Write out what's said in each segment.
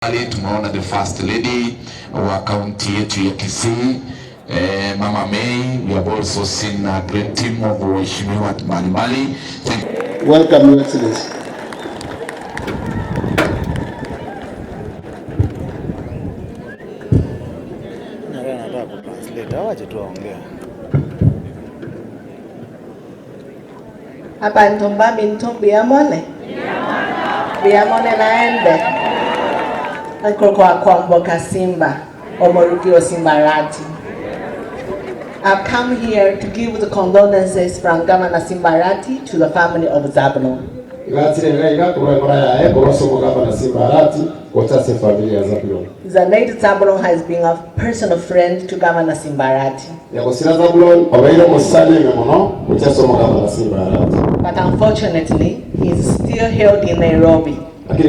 Tumeona the first lady wa kaunti yetu ya Kisii, Mama May. We have also seen a great team of waheshimiwa mbalimbali. Welcome, Your Excellency. Hapa Ntombambi Biamone naende Nko kwa Mboka Simba Omorukio Simbarati. I've come here to give the condolences from Governor Simbarati to the family of Zablon. The late Zablon has been a personal friend to Governor Simbarati. But unfortunately, he is still held in Nairobi. He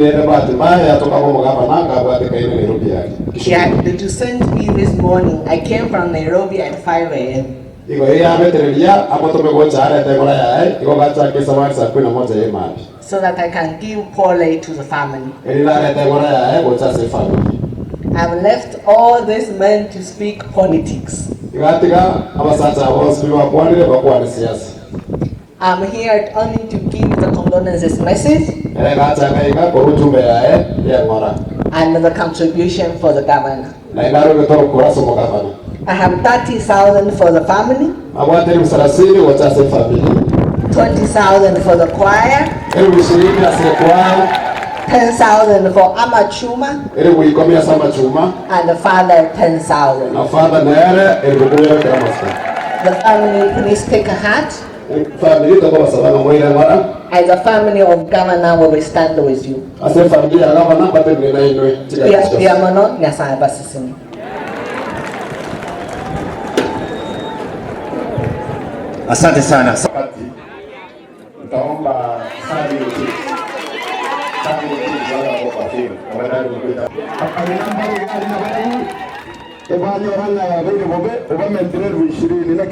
had to send me this morning. I came from Nairobi at 5 a.m. so that I can give Paul to the family. I've left all these men to speak politics. I'm here only to give the condolences message and the contribution for the governor. I have 30,000 for the family, 20,000 for the choir, 10,000 for Amachuma, and the father 10,000. The family, please take a hat. As a family of governor, we will stand with you. Asante sana. Nitaomba sali yote. Sali yote wala kwa kafiri. Abadani mpita. Abadani mpita. Ebani oranga ya bende bobe. Obame 2020.